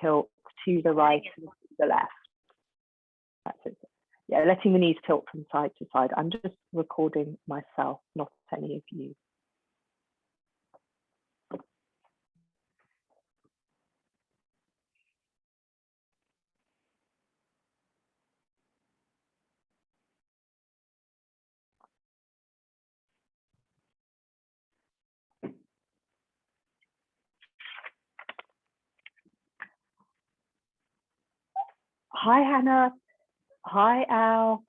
tilt to the right and to the left. That's it. Yeah, letting the knees tilt from side to side. I'm just recording myself, not any of you. Hi, Hannah. Hi, Al.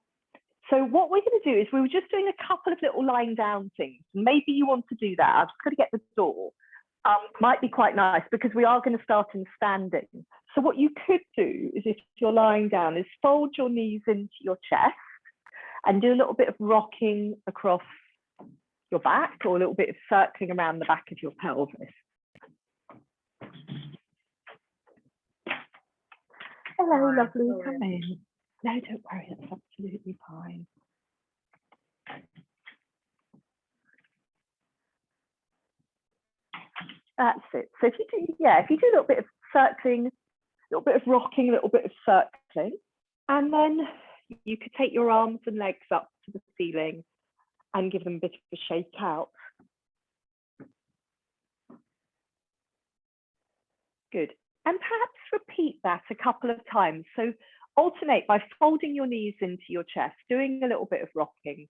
So what we're going to do is we were just doing a couple of little lying down things. Maybe you want to do that. I've just got to get the door. Might be quite nice because we are going to start in standing. So what you could do is if you're lying down is fold your knees into your chest and do a little bit of rocking across your back or a little bit of circling around the back of your pelvis. Hello, lovely, come in. No, don't worry, that's absolutely fine. That's it. So if you do, if you do a little bit of circling, a little bit of rocking, a little bit of circling, and then you could take your arms and legs up to the ceiling and give them a bit of a shake out. Good. And perhaps repeat that a couple of times. So alternate by folding your knees into your chest, doing a little bit of rocking.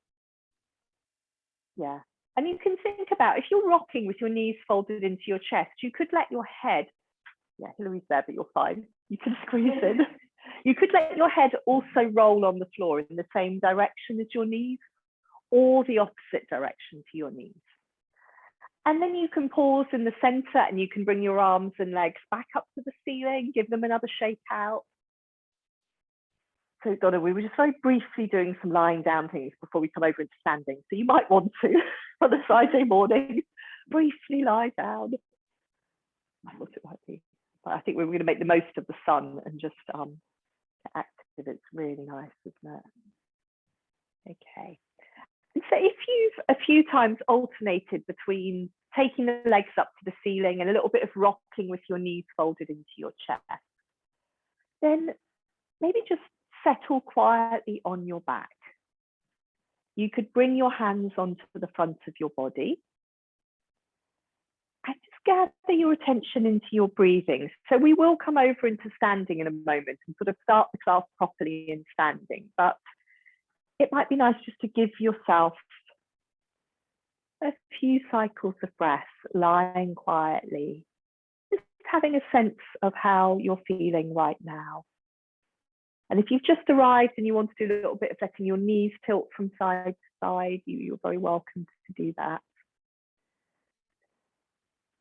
Yeah. And you can think about if you're rocking with your knees folded into your chest, you could let your head, Hillary's there, but you're fine. You can squeeze in. You could let your head also roll on the floor in the same direction as your knees or the opposite direction to your knees. And then you can pause in the center and you can bring your arms and legs back up to the ceiling, give them another shake out. So Donna, we were just very briefly doing some lying down things before we come over into standing. So you might want to, on a Friday morning, briefly lie down. I thought it might be, but I think we were going to make the most of the sun and just get active. It's really nice, isn't it? Okay. And so if you've a few times alternated between taking the legs up to the ceiling and a little bit of rocking with your knees folded into your chest, then maybe just settle quietly on your back. You could bring your hands onto the front of your body and just gather your attention into your breathing. So we will come over into standing in a moment and sort of start the class properly in standing, but it might be nice just to give yourself a few cycles of breath, lying quietly, just having a sense of how you're feeling right now. And if you've just arrived and you want to do a little bit of letting your knees tilt from side to side, you're very welcome to do that.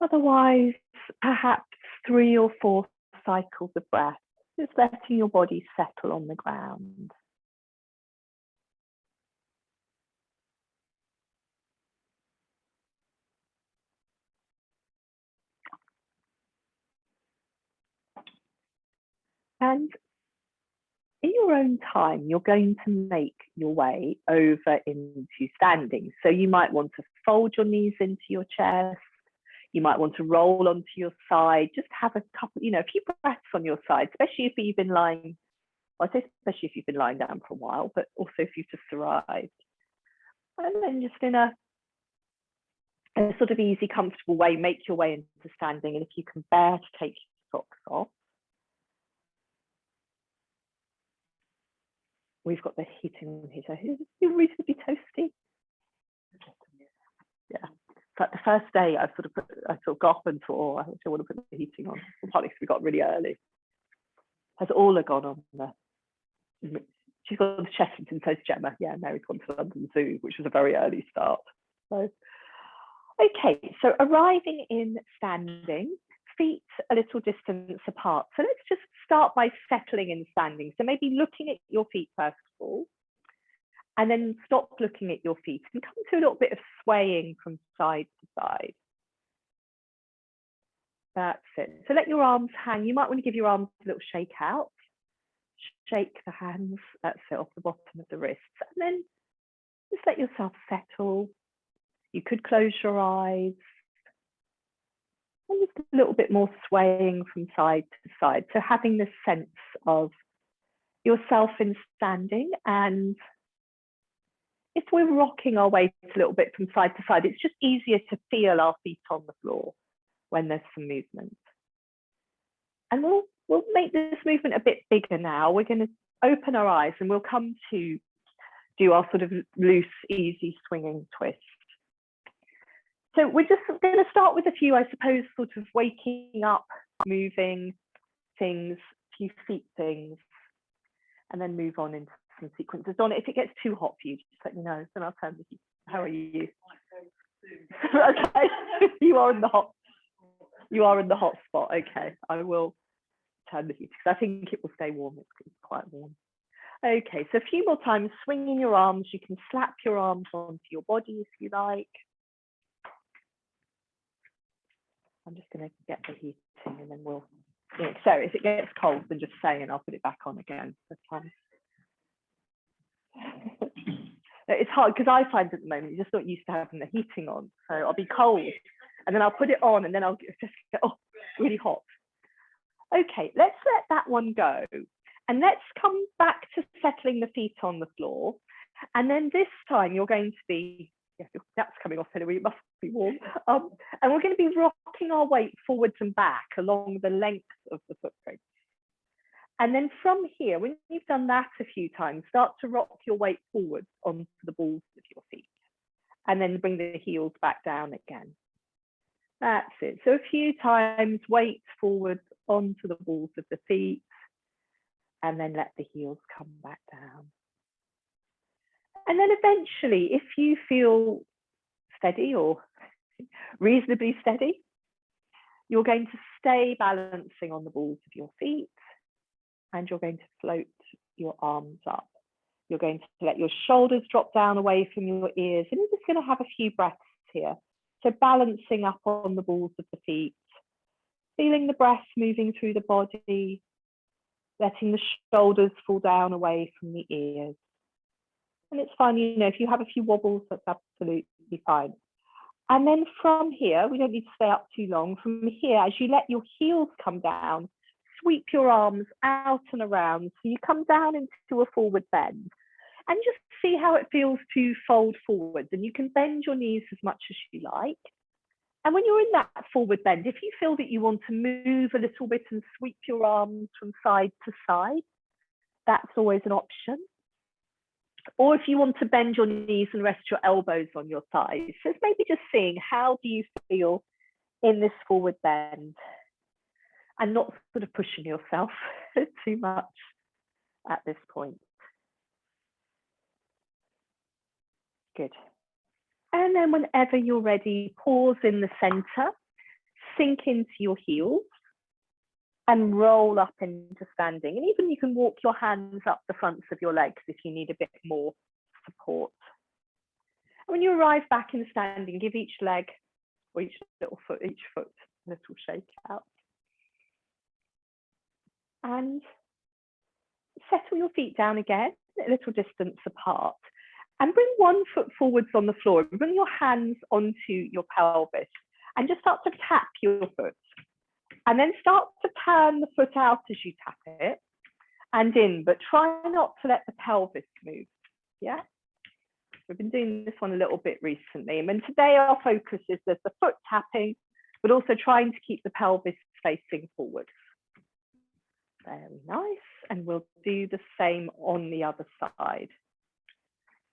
Otherwise, perhaps 3 or 4 cycles of breath, just letting your body settle on the ground. And in your own time, you're going to make your way over into standing. So you might want to fold your knees into your chest. You might want to roll onto your side. Just have a couple, a few breaths on your side, especially if you've been lying. Well, I say especially if you've been lying down for a while, but also if you've just arrived. And then just in a sort of easy, comfortable way, make your way into standing. And if you can bear to take your socks off, we've got the heating on here. So it's reasonably toasty. Yeah. But the first day I sort of got up and thought, oh, I don't want to put the heating on. Well, partly because we got really early. Has Orla gone on the? She's gone to Chessington, so's Gemma. Yeah, Mary's gone to London Zoo, which was a very early start. So, okay, so arriving in standing, feet a little distance apart. So let's just start by settling in standing. So maybe looking at your feet first of all, and then stop looking at your feet and come to a little bit of swaying from side to side. That's it. So let your arms hang. You might want to give your arms a little shake out. Shake the hands, that's it, off the bottom of the wrists. And then just let yourself settle. You could close your eyes. And just a little bit more swaying from side to side. So having this sense of yourself in standing, and if we're rocking our weight a little bit from side to side, it's just easier to feel our feet on the floor when there's some movement. And we'll make this movement a bit bigger now. We're going to open our eyes and we'll come to do our sort of loose, easy swinging twist. So we're just going to start with a few, I suppose, sort of waking up, moving things, a few feet things, and then move on into some sequences. Donna, if it gets too hot for you, just let me know, then I'll turn the heat. How are you? Okay, you are in the hot spot. Okay, I will turn the heat because I think it will stay warm. It's quite warm. Okay, so a few more times, swinging your arms. You can slap your arms onto your body if you like. I'm just going to get the heating and then we'll, so if it gets cold, then just say and I'll put it back on again. It's hard because I find at the moment you're just not used to having the heating on. So I'll be cold and then I'll put it on and then I'll just get, oh, really hot. Okay, let's let that one go. And let's come back to settling the feet on the floor. And then this time you're going to be, that's coming off anyway, it must be warm. And we're going to be rocking our weight forwards and back along the length of the footprint. And then from here, when you've done that a few times, start to rock your weight forwards onto the balls of your feet. And then bring the heels back down again. That's it. So a few times, weight forwards onto the balls of the feet. And then let the heels come back down. And then eventually, if you feel steady or reasonably steady, you're going to stay balancing on the balls of your feet and you're going to float your arms up. You're going to let your shoulders drop down away from your ears and you're just going to have a few breaths here. So balancing up on the balls of the feet, feeling the breath moving through the body, letting the shoulders fall down away from the ears. And it's fine, if you have a few wobbles, that's absolutely fine. And then from here, we don't need to stay up too long. From here, as you let your heels come down, sweep your arms out and around. So you come down into a forward bend and just see how it feels to fold forwards. And you can bend your knees as much as you like. And when you're in that forward bend, if you feel that you want to move a little bit and sweep your arms from side to side, that's always an option. Or if you want to bend your knees and rest your elbows on your thighs, so it's maybe just seeing how do you feel in this forward bend and not sort of pushing yourself too much at this point. Good. And then whenever you're ready, pause in the center, sink into your heels and roll up into standing. And even you can walk your hands up the fronts of your legs if you need a bit more support. And when you arrive back in standing, give each leg or each foot a little shake out. And settle your feet down again, a little distance apart. And bring one foot forwards on the floor. Bring your hands onto your pelvis and just start to tap your foot. And then start to turn the foot out as you tap it and in, but try not to let the pelvis move. Yeah? We've been doing this one a little bit recently. And then today our focus is there's the foot tapping, but also trying to keep the pelvis facing forward. Very nice. And we'll do the same on the other side.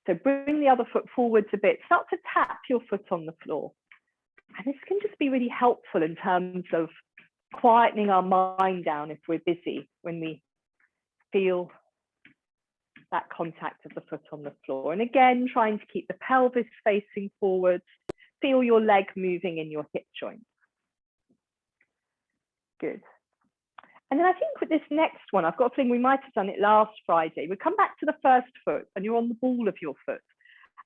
So bring the other foot forwards a bit. Start to tap your foot on the floor. And this can just be really helpful in terms of quietening our mind down if we're busy, when we feel that contact of the foot on the floor. And again, trying to keep the pelvis facing forward. Feel your leg moving in your hip joints. Good. And then I think with this next one, I've got a feeling we might have done it last Friday. We come back to the first foot and you're on the ball of your foot.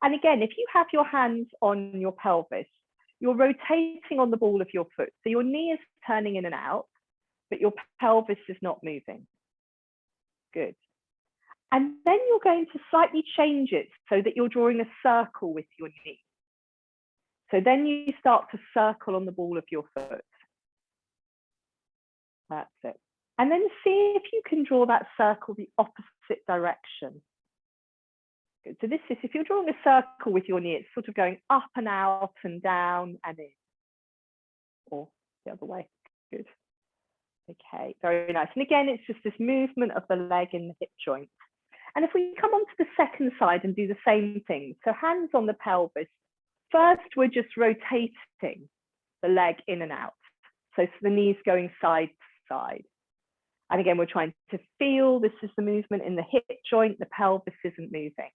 And again, if you have your hands on your pelvis, you're rotating on the ball of your foot. So your knee is turning in and out, but your pelvis is not moving. Good. And then you're going to slightly change it so that you're drawing a circle with your knee. So then you start to circle on the ball of your foot. That's it. And then see if you can draw that circle the opposite direction. Good. So this is, if you're drawing a circle with your knee, it's sort of going up and out and down and in, or the other way. Good. Okay, very nice. And again, it's just this movement of the leg in the hip joint. And if we come on to the second side and do the same thing, so hands on the pelvis, first we're just rotating the leg in and out. So the knee's going side to side. And again, we're trying to feel this is the movement in the hip joint, the pelvis isn't moving.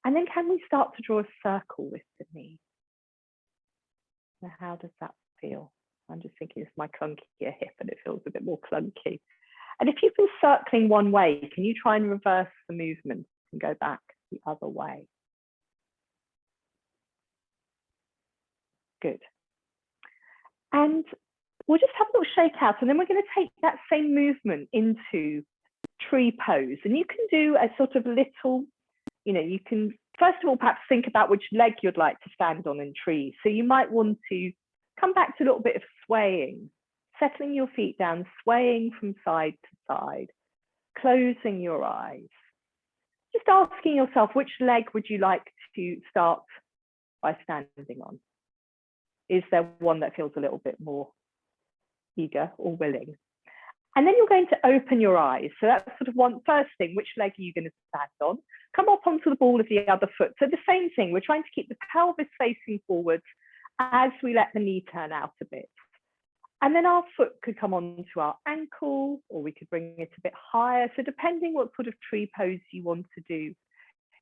And then can we start to draw a circle with the knee? Now, how does that feel? I'm just thinking it's my clunkier hip and it feels a bit more clunky. And if you've been circling one way, can you try and reverse the movement and go back the other way? Good. And we'll just have a little shake out, and then we're going to take that same movement into tree pose. And you can do a sort of little, you can first of all perhaps think about which leg you'd like to stand on in tree. So you might want to come back to a little bit of swaying, settling your feet down, swaying from side to side, closing your eyes. Just asking yourself, which leg would you like to start by standing on? Is there one that feels a little bit more eager or willing? And then you're going to open your eyes. So that's sort of one first thing, which leg are you going to stand on? Come up onto the ball of the other foot. So the same thing, we're trying to keep the pelvis facing forwards as we let the knee turn out a bit. And then our foot could come onto our ankle, or we could bring it a bit higher. So depending what sort of tree pose you want to do,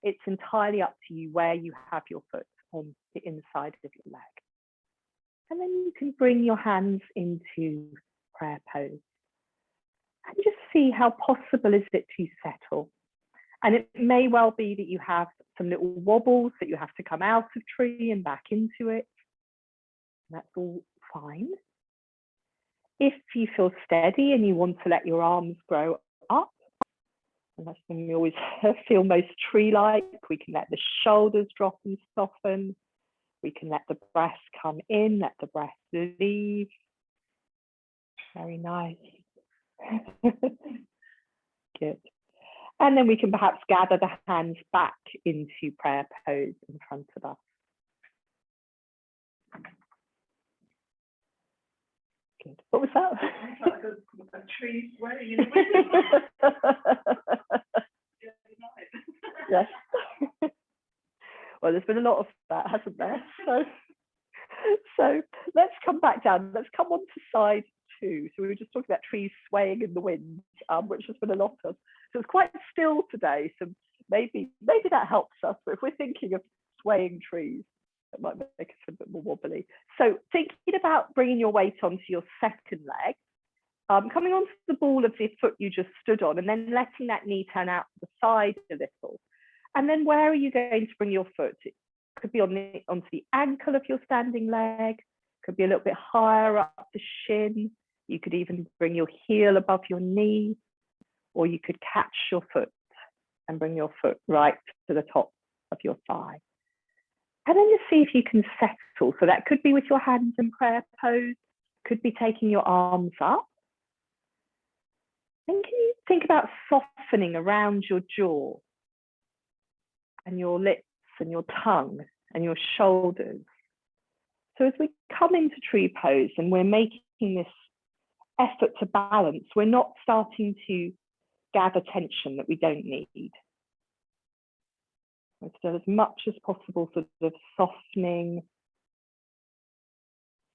it's entirely up to you where you have your foot on the inside of your leg. And then you can bring your hands into prayer pose. And just see how possible is it to settle. And it may well be that you have some little wobbles that you have to come out of tree and back into it. And that's all fine. If you feel steady and you want to let your arms grow up, and that's when we always feel most tree-like, we can let the shoulders drop and soften. We can let the breath come in, let the breath leave. Very nice. Good. And then we can perhaps gather the hands back into prayer pose in front of us. Good. What was that? Like a tree swaying in the wind. Yes. Well, there's been a lot of that, hasn't there? So let's come back down. Let's come on to side two. So we were just talking about trees swaying in the wind, which has been a lot of. So it's quite still today. So maybe that helps us. But if we're thinking of swaying trees, that might make us a bit more wobbly. So thinking about bringing your weight onto your second leg, coming onto the ball of the foot you just stood on, and then letting that knee turn out to the side a little. And then where are you going to bring your foot? It could be onto the ankle of your standing leg, could be a little bit higher up the shin. You could even bring your heel above your knee, or you could catch your foot and bring your foot right to the top of your thigh. And then just see if you can settle. So that could be with your hands in prayer pose, could be taking your arms up. Then can you think about softening around your jaw and your lips and your tongue and your shoulders? So as we come into tree pose and we're making this effort to balance, we're not starting to gather tension that we don't need. We're still as much as possible sort of softening,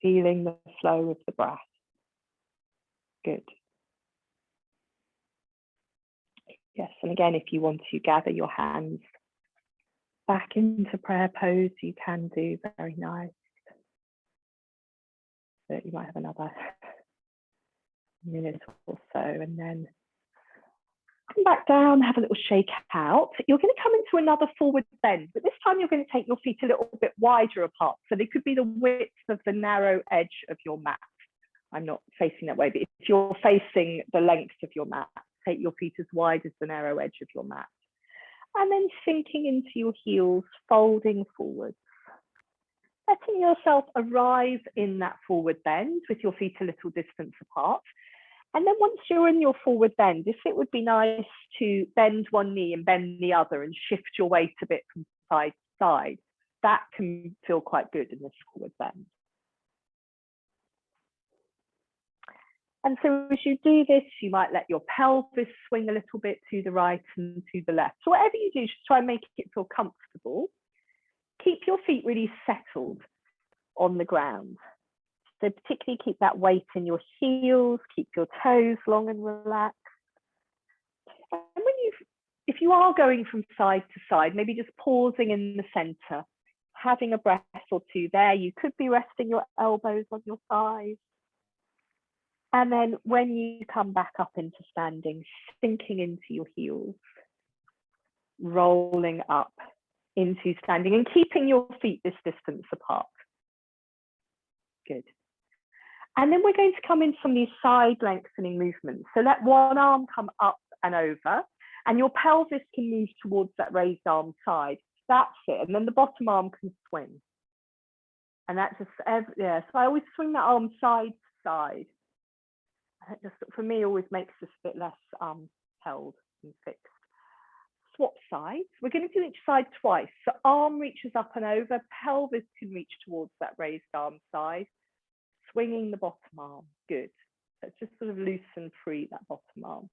feeling the flow of the breath. Good. Yes, and again, if you want to gather your hands back into prayer pose, you can do. Very nice. So you might have another minute or so, and then come back down, have a little shake out. You're going to come into another forward bend, but this time you're going to take your feet a little bit wider apart. So they could be the width of the narrow edge of your mat. I'm not facing that way, but if you're facing the length of your mat, take your feet as wide as the narrow edge of your mat. And then sinking into your heels, folding forwards. Letting yourself arrive in that forward bend with your feet a little distance apart. And then once you're in your forward bend, if it would be nice to bend one knee and bend the other and shift your weight a bit from side to side, that can feel quite good in this forward bend. And so as you do this, you might let your pelvis swing a little bit to the right and to the left. So whatever you do, just try and make it feel comfortable. Keep your feet really settled on the ground. So particularly keep that weight in your heels, keep your toes long and relaxed. And if you are going from side to side, maybe just pausing in the center, having a breath or two there. You could be resting your elbows on your thighs. And then when you come back up into standing, sinking into your heels, rolling up into standing and keeping your feet this distance apart. Good. And then we're going to come in from these side lengthening movements. So let one arm come up and over, and your pelvis can move towards that raised arm side. That's it. And then the bottom arm can swing. And that's just, yeah. So I always swing that arm side to side. That just, for me, always makes this a bit less held and fixed. Swap sides. We're going to do each side twice. So arm reaches up and over, pelvis can reach towards that raised arm side, swinging the bottom arm. Good. So just sort of loose and free that bottom arm.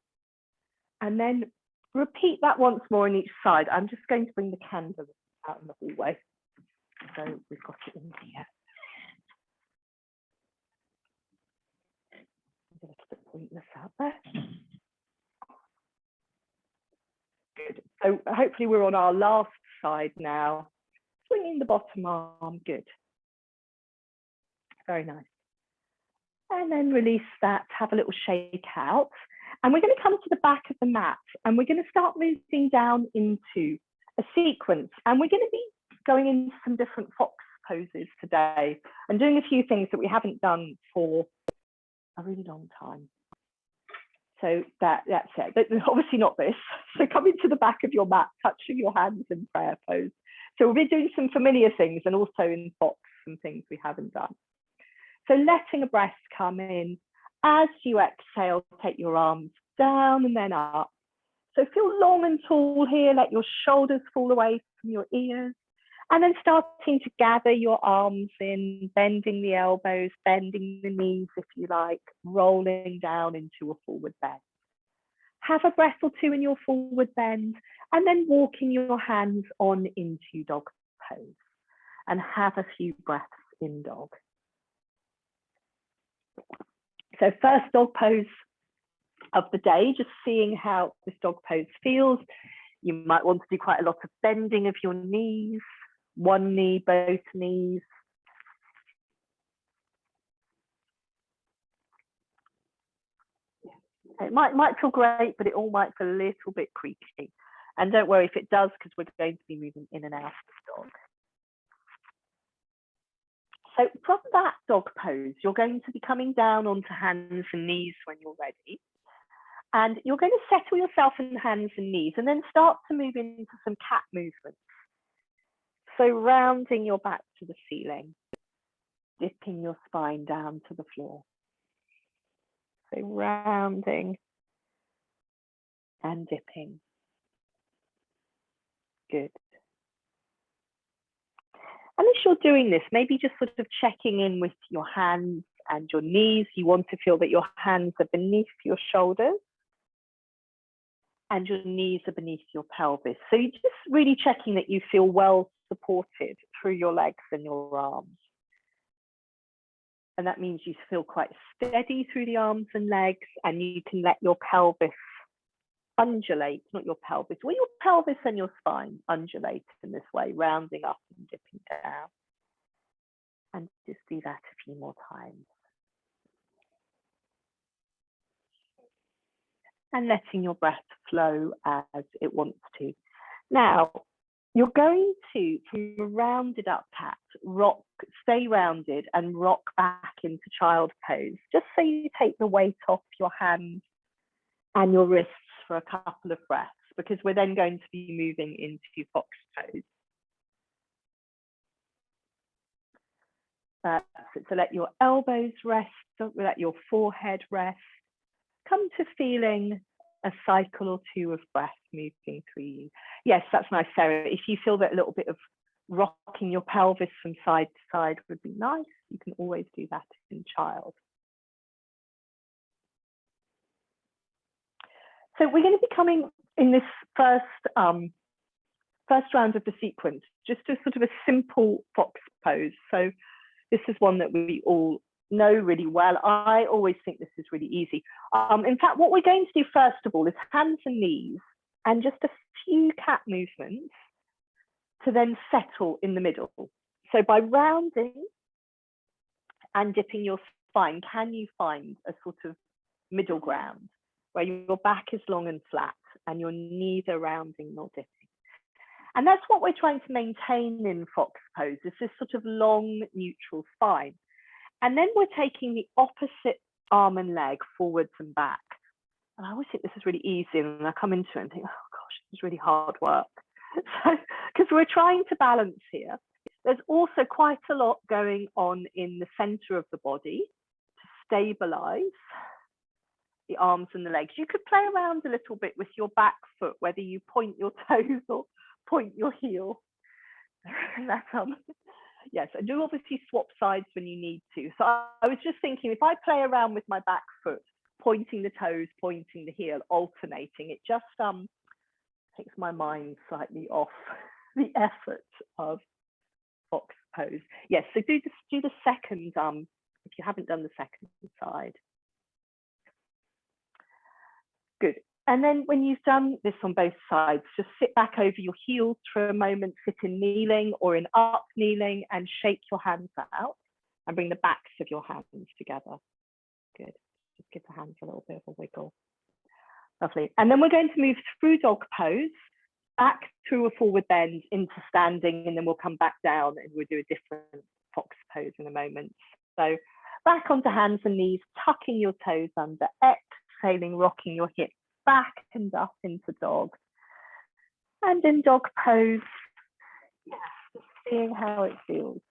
And then repeat that once more on each side. I'm just going to bring the candle out in the hallway. So we've got it in here. A little bit of weakness out there. Good. So hopefully we're on our last side now. Swinging the bottom arm. Good. Very nice. And then release that, have a little shake out. And we're going to come to the back of the mat and we're going to start moving down into a sequence. And we're going to be going into some different fox poses today and doing a few things that we haven't done for a really long time. So that's it. But obviously not this. So come into the back of your mat, touching your hands in prayer pose. So we'll be doing some familiar things and also in fox some things we haven't done. So letting a breath come in. As you exhale, take your arms down and then up. So feel long and tall here. Let your shoulders fall away from your ears. And then starting to gather your arms in, bending the elbows, bending the knees if you like, rolling down into a forward bend. Have a breath or two in your forward bend and then walking your hands on into dog pose. And have a few breaths in dog. So first dog pose of the day, just seeing how this dog pose feels. You might want to do quite a lot of bending of your knees, one knee, both knees. It might feel great, but it all might feel a little bit creaky. And don't worry if it does, because we're going to be moving in and out of the dog. So from that dog pose, you're going to be coming down onto hands and knees when you're ready. And you're going to settle yourself in hands and knees and then start to move into some cat movements. So rounding your back to the ceiling, dipping your spine down to the floor. So rounding and dipping. Good. And as you're doing this, maybe just sort of checking in with your hands and your knees. You want to feel that your hands are beneath your shoulders and your knees are beneath your pelvis. So you're just really checking that you feel well supported through your legs and your arms. And that means you feel quite steady through the arms and legs, and you can let your pelvis undulate, not your pelvis, well, your pelvis and your spine undulate in this way, rounding up and dipping down. And just do that a few more times. And letting your breath flow as it wants to. Now, you're going to, from a rounded up cat, rock, stay rounded and rock back into child pose, just so you take the weight off your hands and your wrists for a couple of breaths, because we're then going to be moving into fox pose. So let your elbows rest, let your forehead rest, come to feeling a cycle or two of breath moving through you. Yes, that's nice, Sarah. If you feel that a little bit of rocking your pelvis from side to side would be nice, you can always do that in child. So we're going to be coming in this first round of the sequence, just to sort of a simple fox pose. So this is one that we all know really well. I always think this is really easy. In fact, what we're going to do first of all is hands and knees and just a few cat movements to then settle in the middle. So by rounding and dipping your spine, can you find a sort of middle ground where your back is long and flat and you're neither rounding nor dipping? And that's what we're trying to maintain in fox pose, is this sort of long neutral spine. And then we're taking the opposite arm and leg forwards and back. And I always think this is really easy, and I come into it and think, oh gosh, this is really hard work. Because we're trying to balance here. There's also quite a lot going on in the center of the body to stabilize the arms and the legs. You could play around a little bit with your back foot, whether you point your toes or point your heel. That's yes, I do obviously swap sides when you need to. So I was just thinking, if I play around with my back foot, pointing the toes, pointing the heel, alternating, it just takes my mind slightly off the effort of fox pose. Yes, so do the second, if you haven't done the second side. Good. And then when you've done this on both sides, just sit back over your heels for a moment, sit in kneeling or in up kneeling, and shake your hands out and bring the backs of your hands together. Good. Just give the hands a little bit of a wiggle. Lovely. And then we're going to move through dog pose, back through a forward bend into standing, and then we'll come back down and we'll do a different fox pose in a moment. So back onto hands and knees, tucking your toes under, exhaling, rocking your hips back and up into dog. And in dog pose, yes, just seeing how it feels.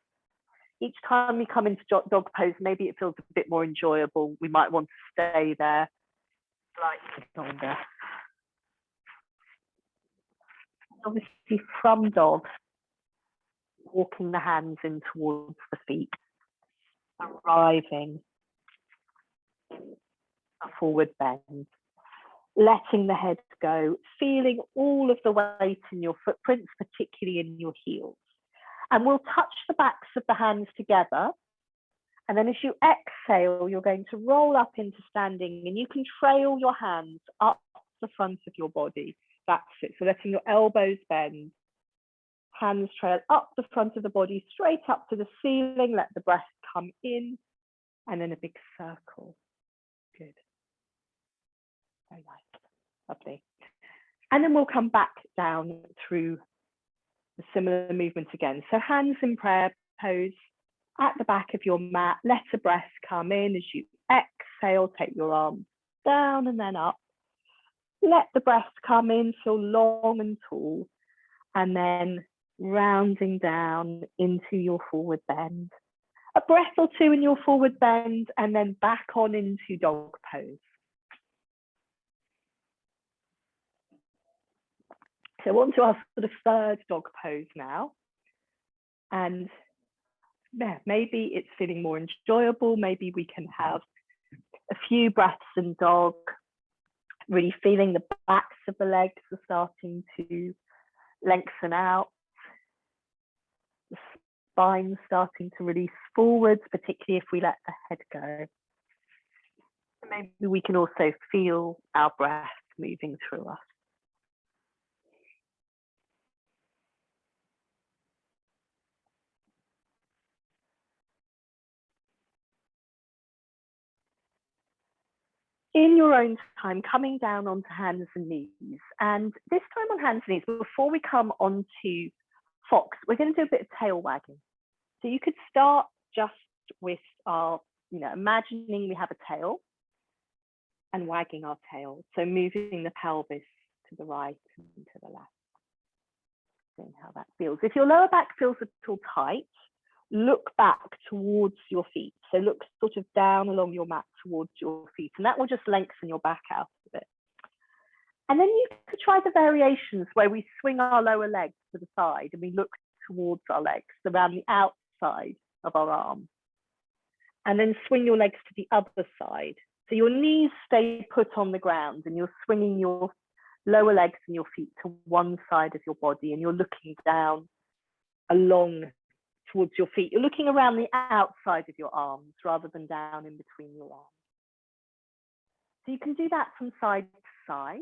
Each time we come into dog pose, maybe it feels a bit more enjoyable. We might want to stay there slightly longer. Obviously, from dog, walking the hands in towards the feet, arriving a forward bend, letting the head go, feeling all of the weight in your footprints, particularly in your heels. And we'll touch the backs of the hands together. And then as you exhale, you're going to roll up into standing, and you can trail your hands up the front of your body. That's it. So letting your elbows bend, hands trail up the front of the body, straight up to the ceiling. Let the breath come in, and then a big circle. Good. Very nice. Lovely. And then we'll come back down through a similar movement again. So hands in prayer pose at the back of your mat. Let the breath come in as you exhale. Take your arms down and then up. Let the breath come in, feel long and tall, and then rounding down into your forward bend. A breath or two in your forward bend, and then back on into dog pose. So on to our sort of third dog pose now. And yeah, maybe it's feeling more enjoyable. Maybe we can have a few breaths in dog, really feeling the backs of the legs are starting to lengthen out. The spine starting to release forwards, particularly if we let the head go. Maybe we can also feel our breath moving through us. In your own time, coming down onto hands and knees. And this time on hands and knees, before we come onto fox, we're going to do a bit of tail wagging. So you could start just with our, imagining we have a tail and wagging our tail. So moving the pelvis to the right and to the left. Seeing how that feels. If your lower back feels a little tight, look back towards your feet. So look sort of down along your mat towards your feet, and that will just lengthen your back out a bit. And then you could try the variations where we swing our lower legs to the side and we look towards our legs around the outside of our arm. And then swing your legs to the other side. So your knees stay put on the ground and you're swinging your lower legs and your feet to one side of your body, and you're looking down along towards your feet. You're looking around the outside of your arms rather than down in between your arms. So you can do that from side to side.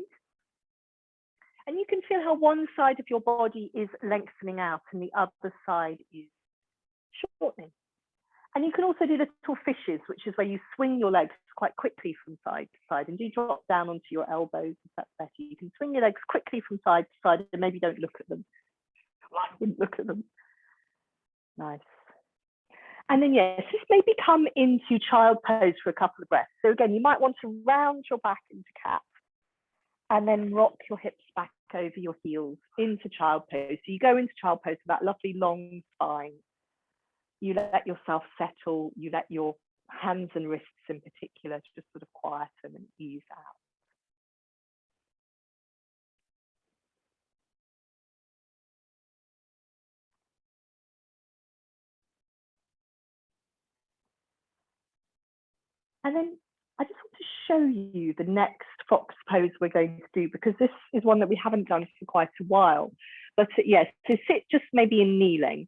And you can feel how one side of your body is lengthening out and the other side is shortening. And you can also do little fishes, which is where you swing your legs quite quickly from side to side, and do drop down onto your elbows if that's better. You can swing your legs quickly from side to side and maybe don't look at them. I wouldn't look at them. Nice. And then yes, just maybe come into child pose for a couple of breaths. So again, you might want to round your back into cat and then rock your hips back over your heels into child pose. So you go into child pose with that lovely long spine. You let yourself settle, you let your hands and wrists in particular just sort of quieten and ease out. And then I just want to show you the next fox pose we're going to do, because this is one that we haven't done for quite a while. But yes, to sit just maybe in kneeling.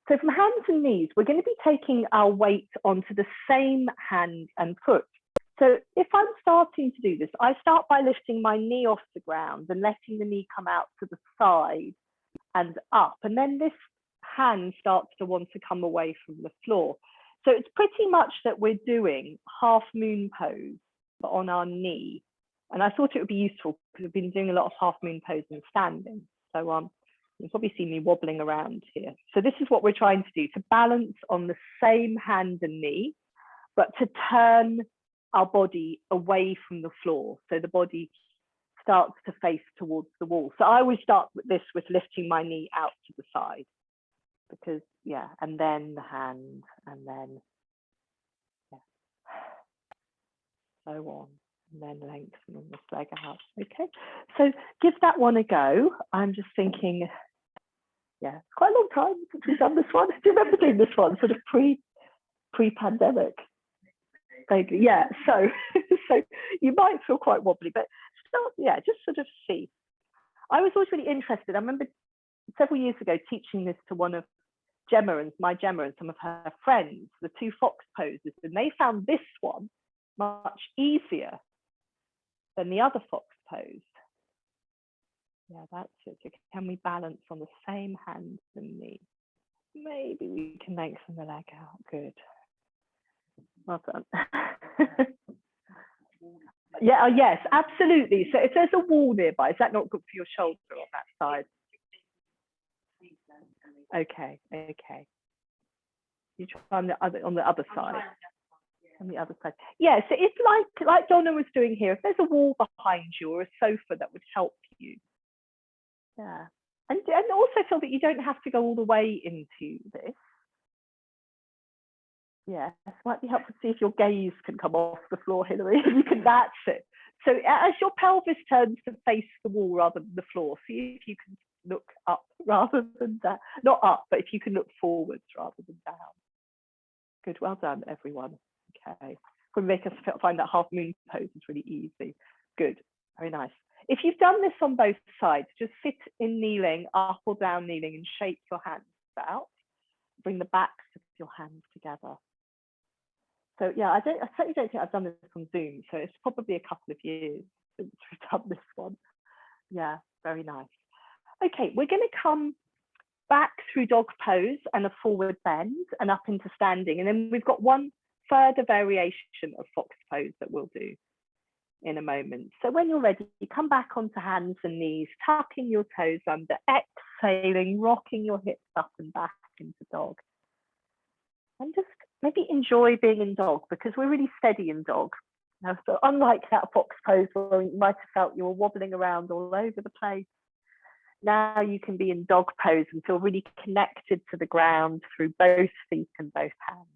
So from hands and knees, we're going to be taking our weight onto the same hand and foot. So if I'm starting to do this, I start by lifting my knee off the ground and letting the knee come out to the side and up. And then this hand starts to want to come away from the floor. So it's pretty much that we're doing half moon pose, but on our knee. And I thought it would be useful because we've been doing a lot of half moon pose and standing. So you'll probably see me wobbling around here. So this is what we're trying to do, to balance on the same hand and knee, but to turn our body away from the floor. So the body starts to face towards the wall. So I always start with this, with lifting my knee out to the side, because yeah, and then the hand, and then yeah, so on, and then lengthening this leg out. Okay, so give that one a go. I'm just thinking, yeah, it's quite a long time since we've done this one. Do you remember doing this one, sort of pre-pandemic? Vaguely, yeah. So you might feel quite wobbly, but start, yeah, just sort of see. I was always really interested. I remember several years ago teaching this to one of Gemma and some of her friends, the two fox poses, and they found this one much easier than the other fox pose. Yeah, that's it. So can we balance on the same hands and knee? Maybe we can lengthen the leg out. Good. Well done. Yeah, oh, yes, absolutely. So if there's a wall nearby, is that not good for your shoulder on that side? Okay, okay. You try on the other side. On the other side. Yeah, so it's like Donna was doing here. If there's a wall behind you or a sofa, that would help you. Yeah. And also feel that you don't have to go all the way into this. Yeah, it might be helpful to see if your gaze can come off the floor, Hilary. You can, that's it. So as your pelvis turns to face the wall rather than the floor, see if you can look up rather than down. Not up, but if you can look forwards rather than down. Good, well done, everyone. Okay, can make us find that half moon pose is really easy. Good, very nice. If you've done this on both sides, just sit in kneeling, up or down kneeling, and shake your hands out. Bring the backs of your hands together. So yeah, I certainly don't think I've done this on Zoom, so it's probably a couple of years since we've done this one. Yeah, very nice. Okay, we're going to come back through dog pose and a forward bend and up into standing, and then we've got one further variation of fox pose that we'll do in a moment. So when you're ready, you come back onto hands and knees, tucking your toes under, exhaling, rocking your hips up and back into dog. And just maybe enjoy being in dog, because we're really steady in dog. Now, so unlike that fox pose where you might have felt you were wobbling around all over the place, Now you can be in dog pose and feel really connected to the ground through both feet and both hands.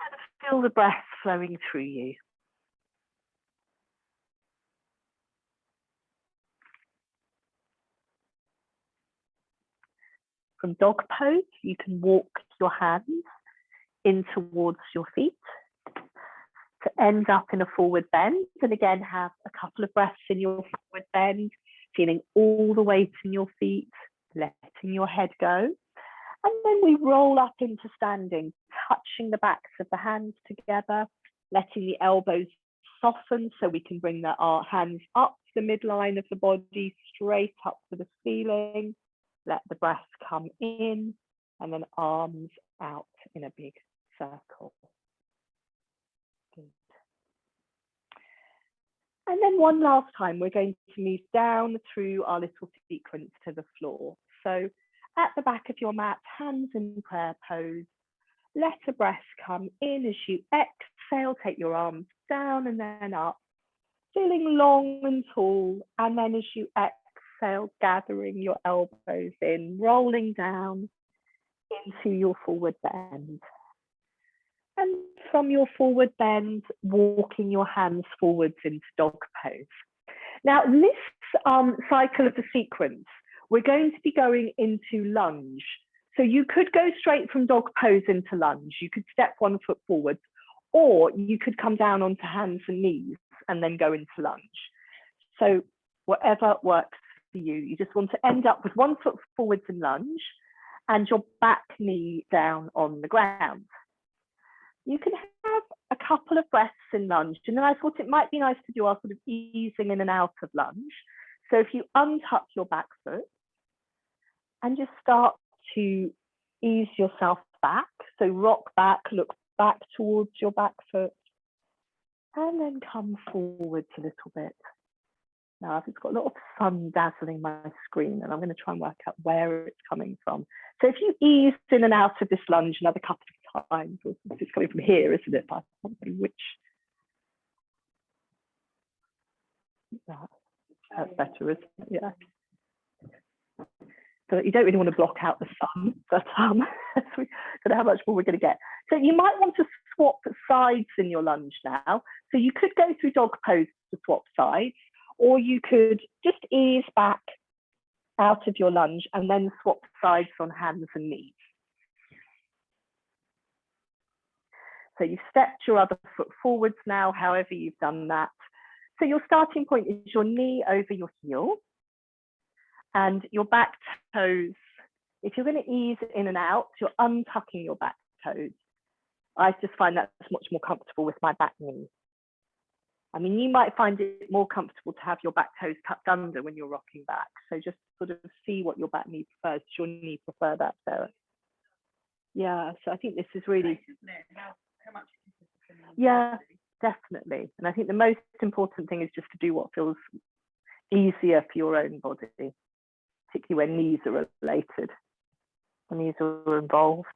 And feel the breath flowing through you. From dog pose, you can walk your hands in towards your feet to end up in a forward bend. And again, have a couple of breaths in your forward bend, feeling all the weight in your feet, letting your head go. And then we roll up into standing, touching the backs of the hands together, letting the elbows soften so we can bring our hands up the midline of the body, straight up to the ceiling. Let the breath come in, and then arms out in a big circle. Good. And then one last time, we're going to move down through our little sequence to the floor. So at the back of your mat, hands in prayer pose. Let a breath come in as you exhale, take your arms down and then up, feeling long and tall. And then as you exhale, gathering your elbows in, rolling down into your forward bend. And from your forward bend, walking your hands forwards into dog pose. Now, this cycle of the sequence, we're going to be going into lunge. So you could go straight from dog pose into lunge. You could step one foot forwards, or you could come down onto hands and knees and then go into lunge. So whatever works for you, you just want to end up with one foot forwards in lunge and your back knee down on the ground. You can have a couple of breaths in lunge, and then I thought it might be nice to do our sort of easing in and out of lunge. So if you untuck your back foot and just start to ease yourself back, so rock back, look back towards your back foot, and then come forwards a little bit. Now, it's got a lot of sun dazzling my screen, and I'm going to try and work out where it's coming from. So if you ease in and out of this lunge another couple of times, it's coming from here, isn't it? I don't know which. That's better, isn't it? Yeah. So you don't really want to block out the sun, but we don't know how much more we're going to get. So you might want to swap sides in your lunge now. So you could go through dog pose to swap sides, or you could just ease back out of your lunge and then swap sides on hands and knees. So you've stepped your other foot forwards now, however you've done that. So your starting point is your knee over your heel and your back toes. If you're going to ease in and out, you're untucking your back toes. I just find that's much more comfortable with my back knee. I mean, you might find it more comfortable to have your back toes tucked under when you're rocking back. So just sort of see what your back knee prefers. Does your knee prefer that, Sarah? Yeah, so I think this is really... Yeah, definitely. And I think the most important thing is just to do what feels easier for your own body, particularly when knees are related, when knees are involved.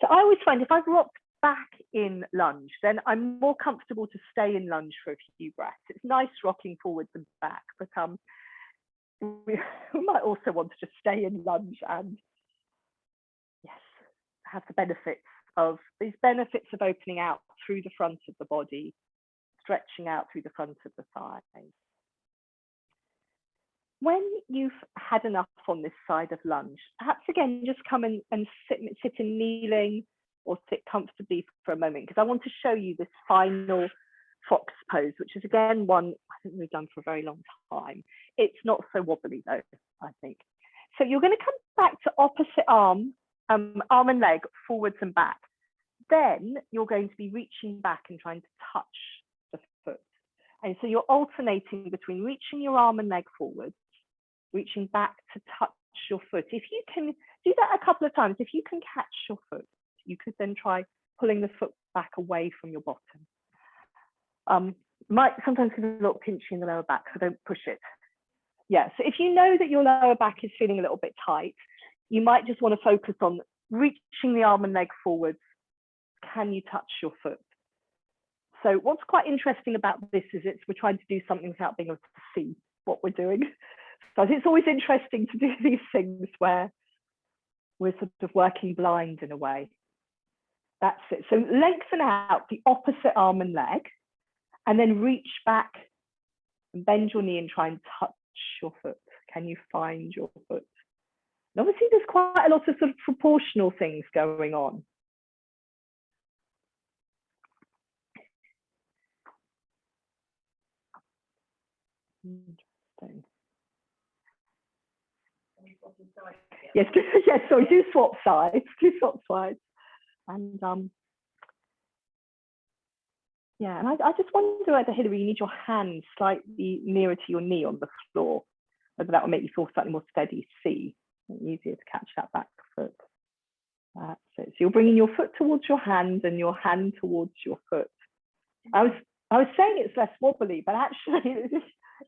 So I always find if I've rocked back in lunge, then I'm more comfortable to stay in lunge for a few breaths. It's nice rocking forwards and back, but we might also want to just stay in lunge and yes, have the benefits of opening out through the front of the body, stretching out through the front of the thighs. When you've had enough on this side of lunge, perhaps again, just come and sit in kneeling or sit comfortably for a moment, because I want to show you this final fox pose, which is again one I think we've done for a very long time. It's not so wobbly though, I think. So you're going to come back to opposite arm and leg, forwards and back. Then you're going to be reaching back and trying to touch the foot. And so you're alternating between reaching your arm and leg forwards, reaching back to touch your foot. If you can do that a couple of times, if you can catch your foot, you could then try pulling the foot back away from your bottom. Might sometimes get a little pinchy in the lower back, so don't push it. Yeah, so if you know that your lower back is feeling a little bit tight, you might just want to focus on reaching the arm and leg forwards. Can you touch your foot? So what's quite interesting about this is we're trying to do something without being able to see. what we're doing. So it's always interesting to do these things where we're sort of working blind in a way. That's it. So lengthen out the opposite arm and leg, and then reach back and bend your knee and try and touch your foot. Can you find your foot? And obviously there's quite a lot of sort of proportional things going on. Interesting. Yes, yes, sorry, do swap sides, And yeah, and I just wonder whether, Hilary, you need your hand slightly nearer to your knee on the floor, whether that will make you feel slightly more steady. See, easier to catch that back foot. That's it. So you're bringing your foot towards your hand and your hand towards your foot. I was saying it's less wobbly, but actually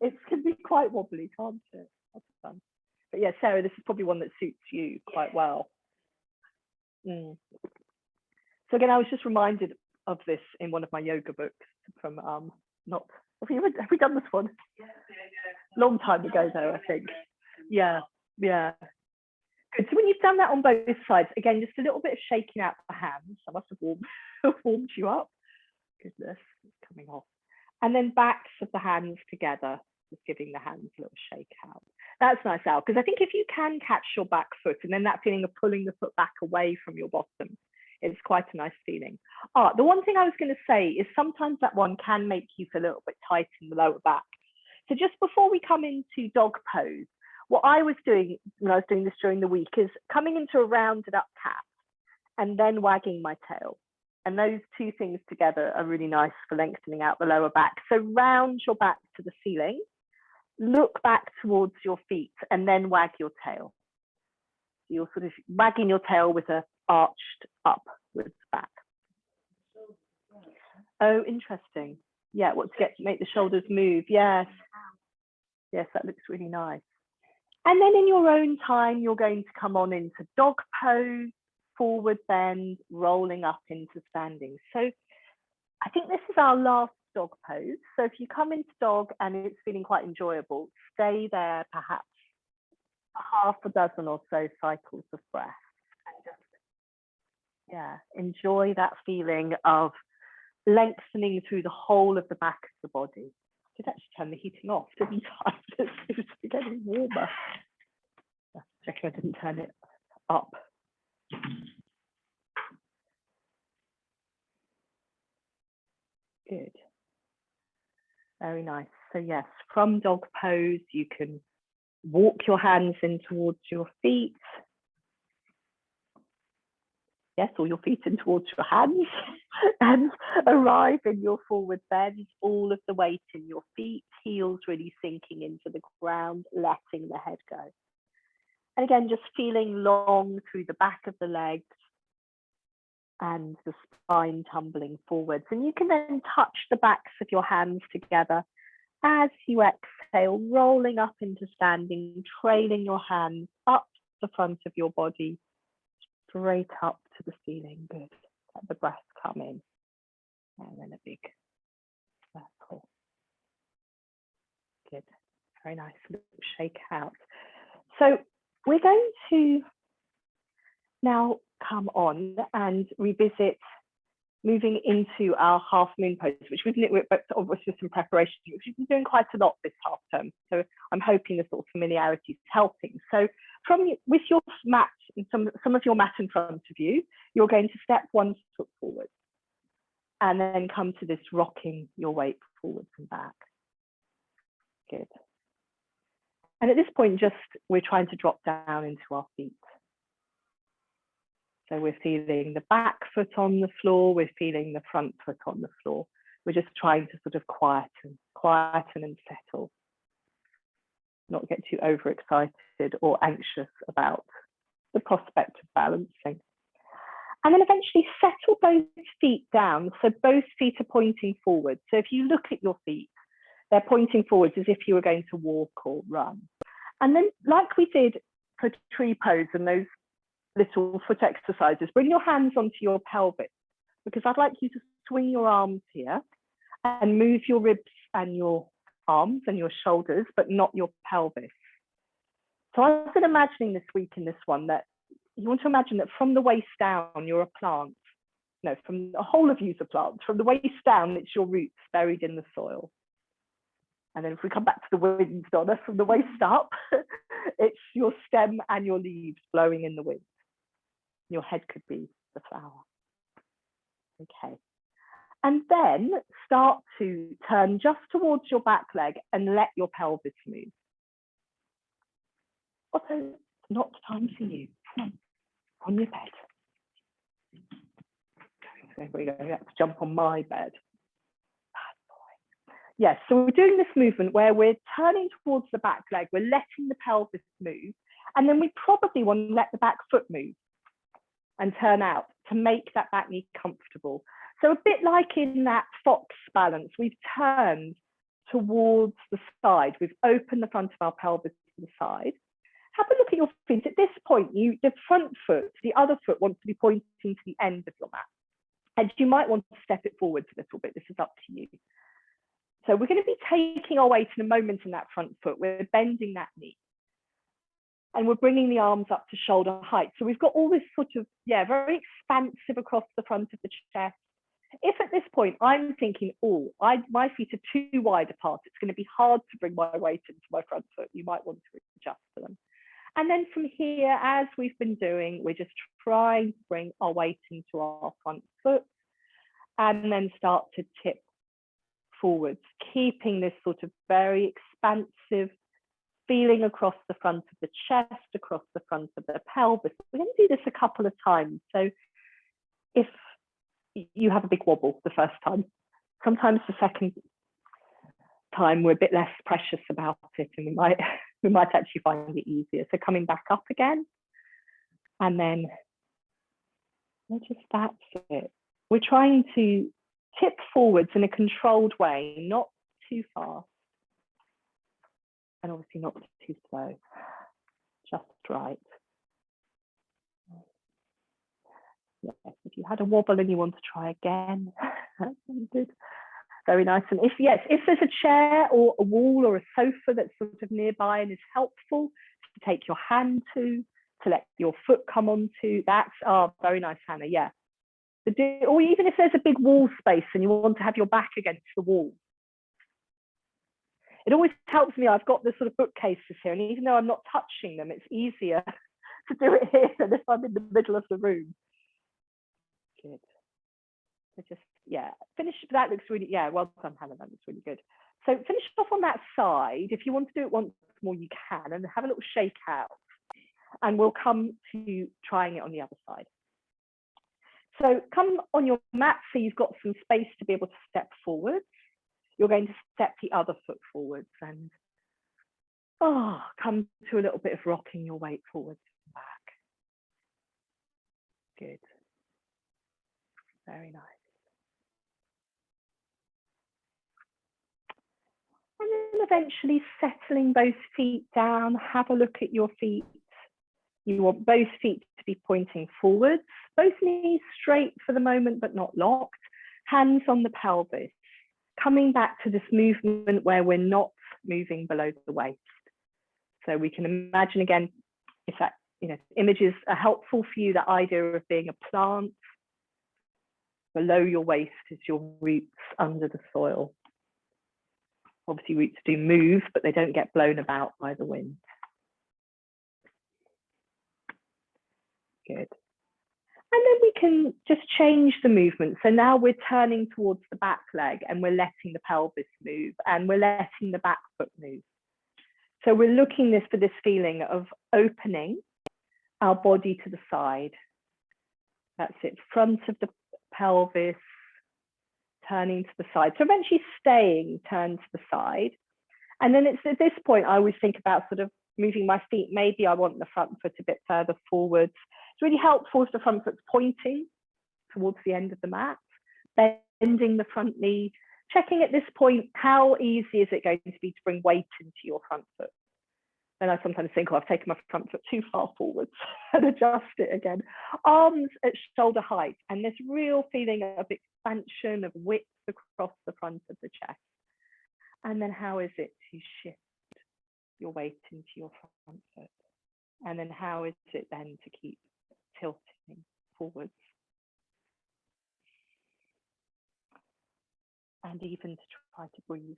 it can be quite wobbly, can't it? That's fun. But yeah, Sarah, this is probably one that suits you quite well. So again, I was just reminded of this in one of my yoga books from have we done this one? Long time ago though, I think. Yeah. Good. So when you've done that on both sides, again, just a little bit of shaking out the hands. I must have warmed you up. Goodness, it's coming off. And then backs of the hands together, just giving the hands a little shake out. That's nice, Al, because I think if you can catch your back foot and then that feeling of pulling the foot back away from your bottom, it's quite a nice feeling. The one thing I was going to say is sometimes that one can make you feel a little bit tight in the lower back. So just before we come into dog pose, what I was doing when I was doing this during the week is coming into a rounded up cat and then wagging my tail. And those two things together are really nice for lengthening out the lower back. So round your back to the ceiling, look back towards your feet, and then wag your tail. You're sort of wagging your tail with a arched upwards back. Oh, interesting. Yeah, what to make the shoulders move. Yes. Yes, that looks really nice. And then in your own time, you're going to come on into dog pose, forward bend, rolling up into standing. So I think this is our last dog pose. So if you come into dog and it's feeling quite enjoyable, stay there perhaps half a dozen or so cycles of breath. And just, yeah, enjoy that feeling of lengthening through the whole of the back of the body. I did actually turn the heating off, didn't I? It was getting warmer. Checking I didn't turn it up. Good. Very nice. So yes, from dog pose, you can walk your hands in towards your feet. Yes, or your feet in towards your hands and arrive in your forward bend, all of the weight in your feet, heels really sinking into the ground, letting the head go. And again, just feeling long through the back of the legs and the spine tumbling forwards. And you can then touch the backs of your hands together as you exhale, rolling up into standing, trailing your hands up the front of your body, straight up to the ceiling. Good. Let the breath come in. And then a big circle. Good. Very nice. Little shake out. So we're going to now come on and revisit moving into our half moon pose, which we've obviously some preparation, which we've been doing quite a lot this half term. So I'm hoping the sort of familiarity is helping. So with your mat, some of your mat in front of you, you're going to step one foot forward and then come to this rocking your weight forwards and back. Good. And at this point, we're trying to drop down into our feet. So we're feeling the back foot on the floor, we're feeling the front foot on the floor. We're just trying to sort of quieten and settle. Not get too overexcited or anxious about the prospect of balancing. And then eventually settle both feet down. So both feet are pointing forward. So if you look at your feet, they're pointing forwards as if you were going to walk or run. And then like we did for tree pose and those little foot exercises, bring your hands onto your pelvis, because I'd like you to swing your arms here and move your ribs and your arms and your shoulders, but not your pelvis. So I've been imagining this week in this one that you want to imagine that from the waist down, you're a plant. No, from the whole of you's a plant. From the waist down, it's your roots buried in the soil. And then if we come back to the wind, Donna, from the waist up, it's your stem and your leaves blowing in the wind. Your head could be the flower. Okay. And then start to turn just towards your back leg and let your pelvis move. Also, not time for you. Come on your bed. There we go. You have to jump on my bed. Yes, so we're doing this movement where we're turning towards the back leg, we're letting the pelvis move, and then we probably want to let the back foot move and turn out to make that back knee comfortable. So a bit like in that fox balance, we've turned towards the side, we've opened the front of our pelvis to the side. Have a look at your feet. At this point, the front foot, the other foot wants to be pointing to the end of your mat. And you might want to step it forwards a little bit. This is up to you. So we're going to be taking our weight in a moment in that front foot. We're bending that knee. And we're bringing the arms up to shoulder height. So we've got all this sort of, very expansive across the front of the chest. If at this point I'm thinking, my feet are too wide apart, it's going to be hard to bring my weight into my front foot. You might want to adjust for them. And then from here, as we've been doing, we're just trying to bring our weight into our front foot and then start to tip forwards, keeping this sort of very expansive feeling across the front of the chest, across the front of the pelvis. We're going to do this a couple of times. So if you have a big wobble the first time, sometimes the second time we're a bit less precious about it and we might actually find it easier. So coming back up again, and then that's it. We're trying to tip forwards in a controlled way, not too fast, and obviously not too slow, just right. Yes, if you had a wobble and you want to try again, that's good. Very nice. And if there's a chair or a wall or a sofa that's sort of nearby and is helpful to take your hand to let your foot come onto, that's very nice, Hannah. Yeah. Or even if there's a big wall space and you want to have your back against the wall. It always helps me. I've got the sort of bookcases here, and even though I'm not touching them, it's easier to do it here than if I'm in the middle of the room. Good. So just, finish. That looks really, well done, Hannah. That looks really good. So finish off on that side. If you want to do it once more, you can, and have a little shake out. And we'll come to trying it on the other side. So come on your mat so you've got some space to be able to step forwards. You're going to step the other foot forwards and come to a little bit of rocking your weight forwards and back. Good. Very nice. And then eventually settling both feet down, have a look at your feet. You want both feet to be pointing forwards, both knees straight for the moment, but not locked, hands on the pelvis, coming back to this movement where we're not moving below the waist. So we can imagine again, if that, images are helpful for you, the idea of being a plant, below your waist is your roots under the soil. Obviously roots do move, but they don't get blown about by the wind. Good. And then we can just change the movement. So now we're turning towards the back leg and we're letting the pelvis move and we're letting the back foot move. So we're looking for this feeling of opening our body to the side. That's it, front of the pelvis, turning to the side. So eventually staying turned to the side. And then it's at this point, I always think about sort of moving my feet. Maybe I want the front foot a bit further forwards. It's really helpful if the front foot's pointing towards the end of the mat, bending the front knee, checking at this point, how easy is it going to be to bring weight into your front foot? And I sometimes think, I've taken my front foot too far forwards and adjust it again. Arms at shoulder height, and this real feeling of expansion, of width across the front of the chest. And then how is it to shift your weight into your front foot? And then how is it then to keep tilting forwards? And even to try to breathe.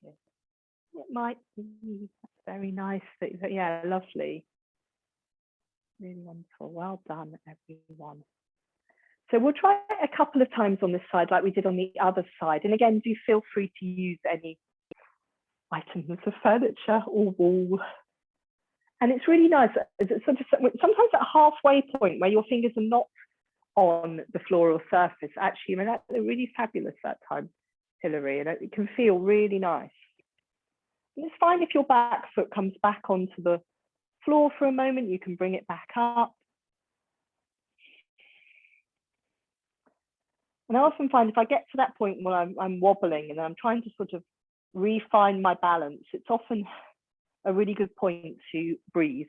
Good. It might be very nice, yeah, lovely. Really wonderful. Well done, everyone. So we'll try it a couple of times on this side like we did on the other side. And again, do feel free to use any items of furniture or wall. And it's really nice. It's sort of, sometimes at a halfway point where your fingers are not on the floor or surface, actually, I mean, that's really fabulous that time, Hilary, and it can feel really nice. And it's fine if your back foot comes back onto the floor for a moment, you can bring it back up. And I often find if I get to that point where I'm wobbling and I'm trying to sort of refine my balance, it's often a really good point to breathe.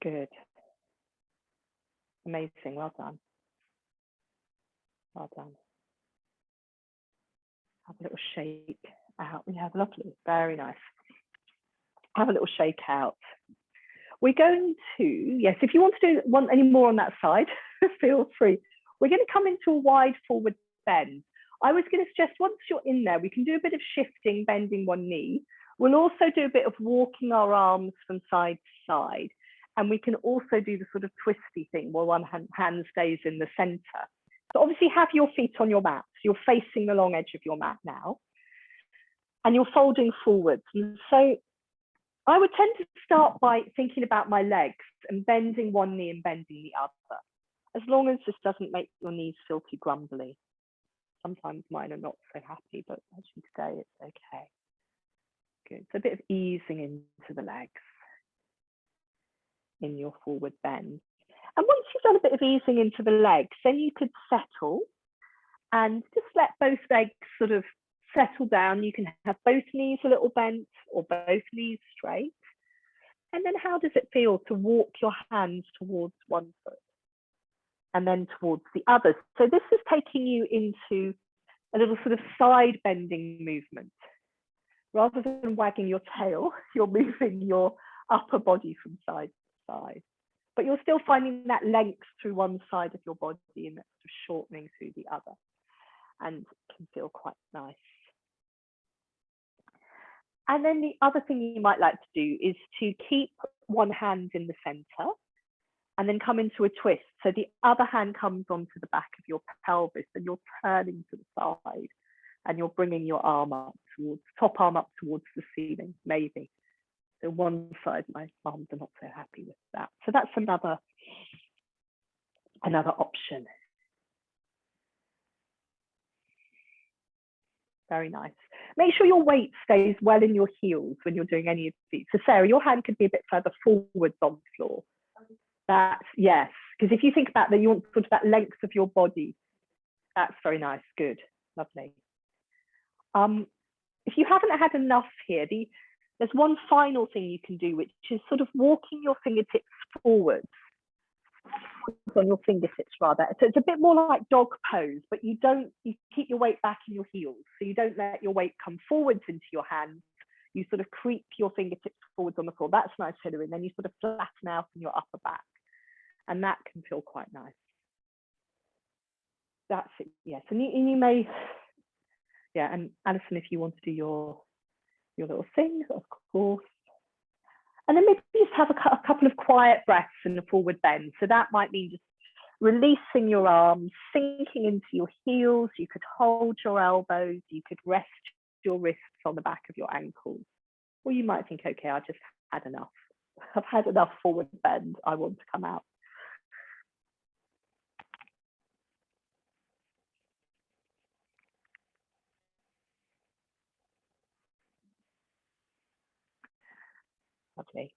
Good. Amazing, well done. Well done. Have a little shake out. We have lovely, very nice. Have a little shake out. We're going to, yes, if you want to do any more on that side, feel free. We're going to come into a wide forward bend. I was going to suggest once you're in there, we can do a bit of shifting, bending one knee. We'll also do a bit of walking our arms from side to side. And we can also do the sort of twisty thing where one hand stays in the center. So obviously have your feet on your mat. So you're facing the long edge of your mat now. And you're folding forwards. And so I would tend to start by thinking about my legs and bending one knee and bending the other, as long as this doesn't make your knees feel too grumbly. Sometimes mine are not so happy, but actually today it's okay. Good. So a bit of easing into the legs in your forward bend. And once you've done a bit of easing into the legs, then you could settle and just let both legs sort of settle down. You can have both knees a little bent or both knees straight. And then how does it feel to walk your hands towards one foot and then towards the other? So this is taking you into a little sort of side bending movement. Rather than wagging your tail, you're moving your upper body from side to side. But you're still finding that length through one side of your body and that sort of shortening through the other. And it can feel quite nice. And then the other thing you might like to do is to keep one hand in the center and then come into a twist. So the other hand comes onto the back of your pelvis and you're turning to the side and you're bringing your arm up towards, top arm up towards the ceiling, maybe. So one side, my arms are not so happy with that. So that's another option. Very nice. Make sure your weight stays well in your heels when you're doing any of these. So Sarah, your hand could be a bit further forwards on the floor. That's, yes, because if you think about that, you want sort of that length of your body. That's very nice, good, lovely. If you haven't had enough here, there's one final thing you can do, which is sort of walking your fingertips forwards. On your fingertips rather. So it's a bit more like dog pose, but you keep your weight back in your heels. So you don't let your weight come forwards into your hands. You sort of creep your fingertips forwards on the floor. That's nice, Hilary. And then you sort of flatten out in your upper back. And that can feel quite nice. That's it, yes. And you may, yeah, and Alison, if you want to do your little thing, of course. And then maybe just have a couple of quiet breaths in a forward bend. So that might mean just releasing your arms, sinking into your heels. You could hold your elbows. You could rest your wrists on the back of your ankles. Or you might think, okay, I just had enough. I've had enough forward bend. I want to come out. Lovely.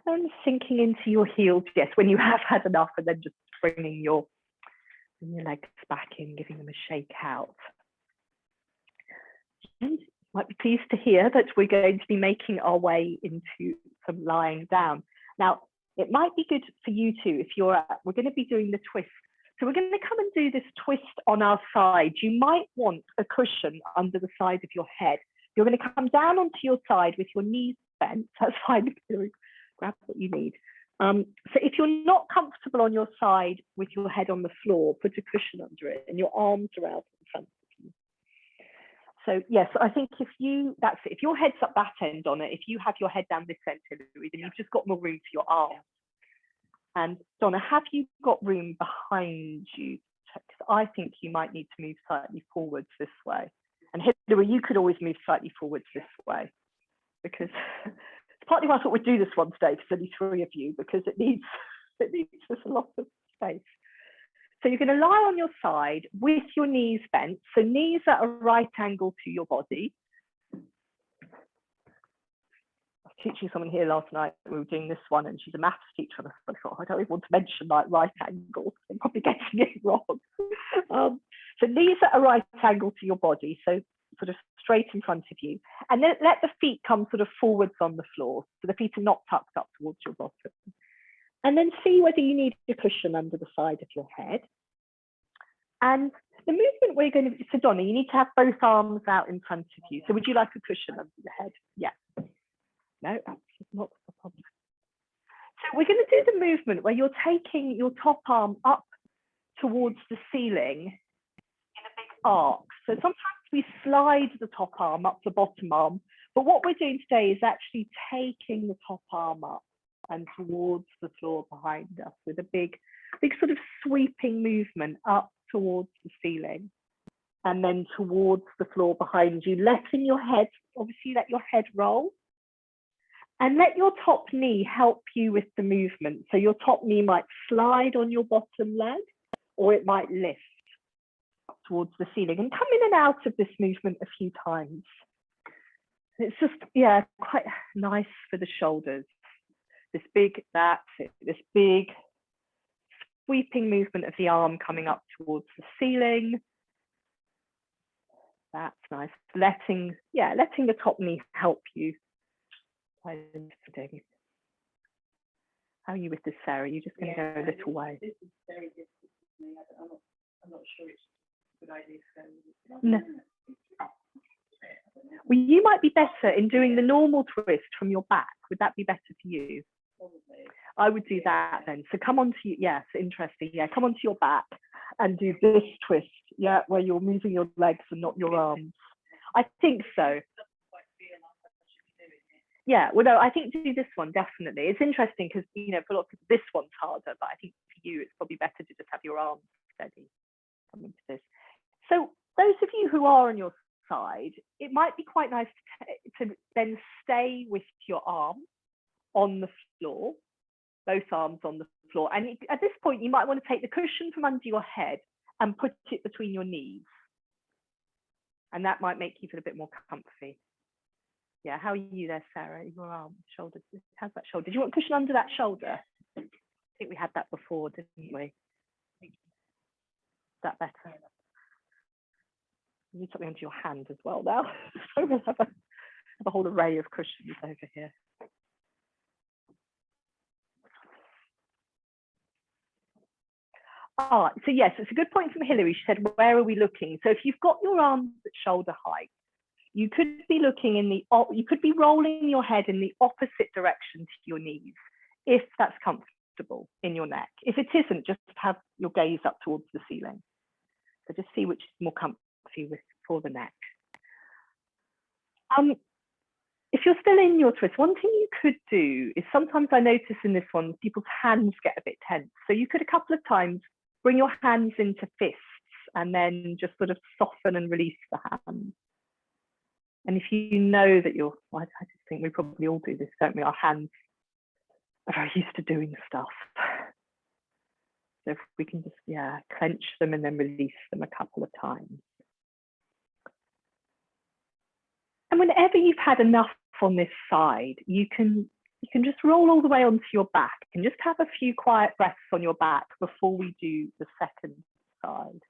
And sinking into your heels, yes, when you have had enough, and then just bringing your legs back in, giving them a shake out. And you might be pleased to hear that we're going to be making our way into some lying down. Now, it might be good for you too, if we're going to be doing the twist. So we're going to come and do this twist on our side. You might want a cushion under the side of your head. You're going to come down onto your side with your knees bent. That's fine. Grab what you need. So if you're not comfortable on your side with your head on the floor, put a cushion under it and your arms are out in front of you. So yes, I think if your head's up that end on it, if you have your head down this end, Hilary, then you've just got more room for your arms. And Donna, have you got room behind you? Because I think you might need to move slightly forwards this way. And Hilary, you could always move slightly forwards this way, because it's partly why I thought we'd do this one today, because only 3 of you, because it needs just a lot of space. So you're going to lie on your side with your knees bent. So knees at a right angle to your body. Teaching someone here last night, we were doing this one, and she's a maths teacher, and I thought, I don't even want to mention like right angles, I'm probably getting it wrong. So knees at a right angle to your body, so sort of straight in front of you, and then let the feet come sort of forwards on the floor, so the feet are not tucked up towards your bottom. And then see whether you need a cushion under the side of your head. And the movement we're going to, so Donna, you need to have both arms out in front of you. So would you like a cushion under your head? Yeah. No, that's not the problem. So we're going to do the movement where you're taking your top arm up towards the ceiling in a big arc. So sometimes we slide the top arm up the bottom arm, but what we're doing today is actually taking the top arm up and towards the floor behind us with a big sort of sweeping movement up towards the ceiling and then towards the floor behind you, letting your head, obviously let your head roll. And let your top knee help you with the movement. So your top knee might slide on your bottom leg, or it might lift towards the ceiling, and come in and out of this movement a few times. It's just, yeah, quite nice for the shoulders. This big, that's it, this big sweeping movement of the arm coming up towards the ceiling. That's nice. Letting the top knee help you. How are you with this, Sarah? You're just going to go a little way. This is very difficult for me. I'm not sure it's a good idea to go. No. Well, you might be better in doing the normal twist from your back. Would that be better for you? Probably. I would do that then. So come on to, yes, interesting. Yeah, come onto your back and do this twist. Yeah, where you're moving your legs and not your arms. I think so. Yeah, well, no, I think do this one, definitely. It's interesting because, you know, for a lot of people, this one's harder, but I think for you, it's probably better to just have your arms steady coming to this. So those of you who are on your side, it might be quite nice to then stay with your arm on the floor, both arms on the floor. And at this point, you might want to take the cushion from under your head and put it between your knees. And that might make you feel a bit more comfy. Yeah, how are you there, Sarah? Your arm, shoulder. How's that shoulder? Do you want a cushion under that shoulder? I think we had that before, didn't we? Is that better? You need something under your hand as well now. So we'll have a whole array of cushions over here. So yes, it's a good point from Hilary. She said, where are we looking? So if you've got your arms at shoulder height, you could be looking you could be rolling your head in the opposite direction to your knees, if that's comfortable in your neck. If it isn't, just have your gaze up towards the ceiling. So just see which is more comfy for the neck. If you're still in your twist, one thing you could do is sometimes I notice in this one, people's hands get a bit tense. So you could a couple of times bring your hands into fists and then just sort of soften and release the hands. And if you know that I just think we probably all do this, don't we? Our hands are very used to doing stuff. So if we can just, clench them and then release them a couple of times. And whenever you've had enough on this side, you can just roll all the way onto your back and just have a few quiet breaths on your back before we do the second side.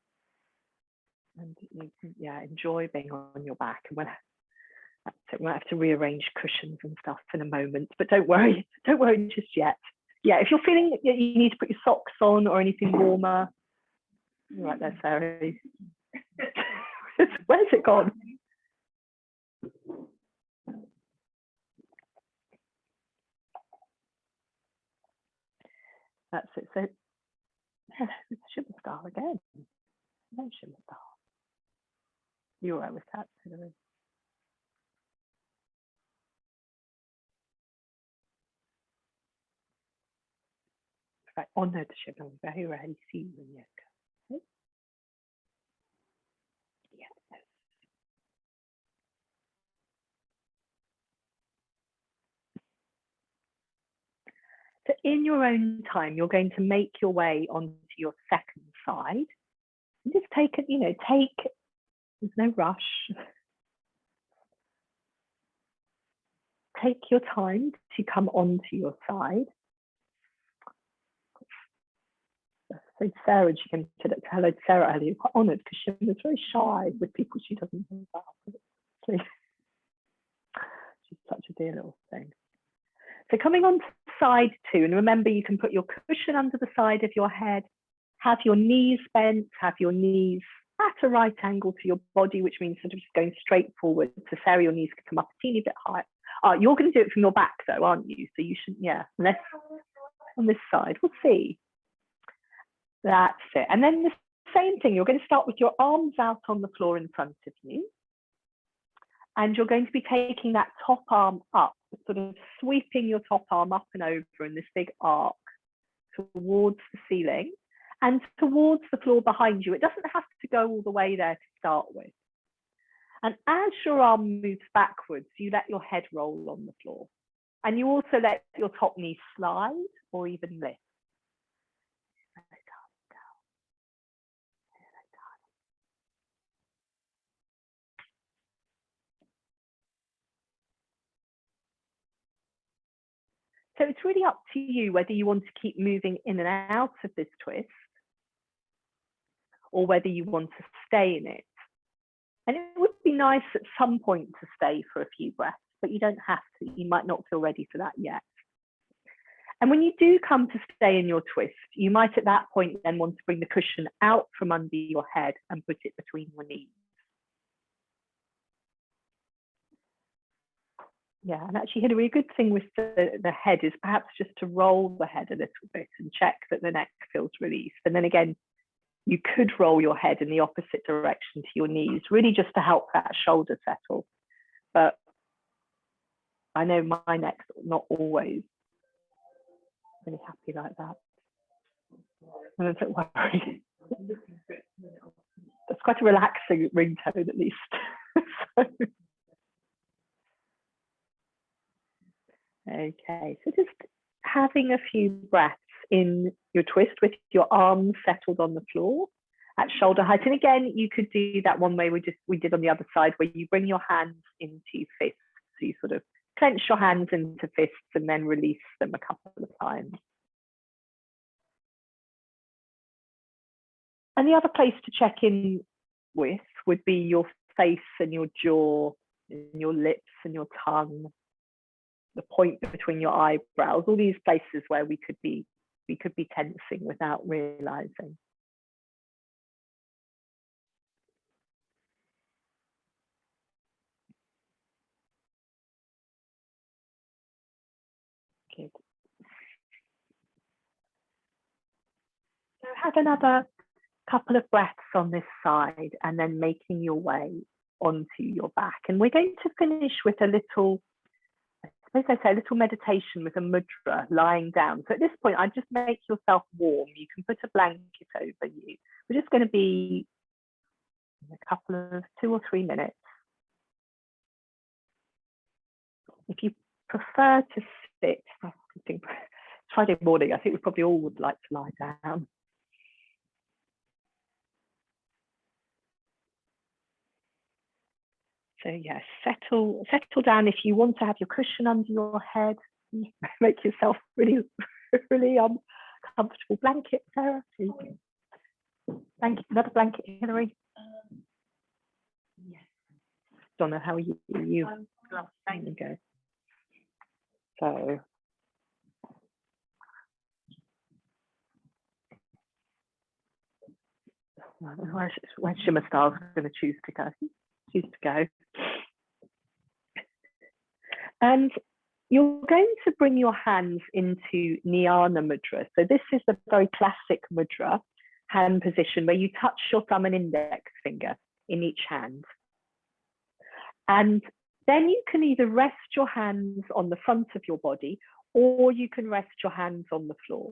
And you can, enjoy being on your back. And we might have to rearrange cushions and stuff in a moment, but don't worry just yet. Yeah, if you're feeling that you need to put your socks on or anything warmer, Right there, Sarah. Where's it gone? That's it. So, hello, shimmer star again. No shimmer star. You're right with that, Hilary. Right, honoured shimmer. Very rarely see you in yoga. Yes. So in your own time, you're going to make your way onto your second side. And just take it, there's no rush. Take your time to come onto your side. So Sarah, she came to hello to Sarah earlier, quite honoured because she was very shy with people she doesn't know about. She's such a dear little thing. So coming on to side two, and remember you can put your cushion under the side of your head, have your knees bent, have your knees at a right angle to your body, which means sort of just going straight forward. So Sarah, your knees could come up a teeny bit higher. You're going to do it from your back though, aren't you? So you shouldn't, yeah, unless on this side, we'll see. That's it. And then the same thing, you're going to start with your arms out on the floor in front of you. And you're going to be taking that top arm up, sort of sweeping your top arm up and over in this big arc towards the ceiling and towards the floor behind you. It doesn't have to go all the way there to start with. And as your arm moves backwards, you let your head roll on the floor. And you also let your top knee slide or even lift. So it's really up to you whether you want to keep moving in and out of this twist or whether you want to stay in it. And it would be nice at some point to stay for a few breaths, but you don't have to. You might not feel ready for that yet. And when you do come to stay in your twist, you might at that point then want to bring the cushion out from under your head and put it between your knees. Yeah, and actually, Hilary, a good thing with the head is perhaps just to roll the head a little bit and check that the neck feels released. And then again, you could roll your head in the opposite direction to your knees, really just to help that shoulder settle. But I know my neck's not always really happy like that. And don't worry. That's quite a relaxing ringtone, at least. So. Okay, so just having a few breaths in your twist with your arms settled on the floor at shoulder height. And again, you could do that one way we did on the other side, where you bring your hands into fists. So you sort of clench your hands into fists and then release them a couple of times. And the other place to check in with would be your face and your jaw, and your lips and your tongue, the point between your eyebrows, all these places where we could be tensing without realizing. Good. So have another couple of breaths on this side and then making your way onto your back. And we're going to finish with a little, I suppose I say, a little meditation with a mudra, lying down. So at this point, I just make yourself warm. You can put a blanket over you. We're just going to be a couple of 2 or 3 minutes. If you prefer to sit, I think Friday morning, I think we probably all would like to lie down. So yes, settle down. If you want to have your cushion under your head, make yourself really, really comfortable. Blanket, Sarah. Blanket, another blanket, Hilary. Yes. Donna, how are you? There you go. So. Where's Shimmer Stars going to choose to go? And you're going to bring your hands into Nyana Madras. So this is a very classic mudra, hand position, where you touch your thumb and index finger in each hand. And then you can either rest your hands on the front of your body, or you can rest your hands on the floor.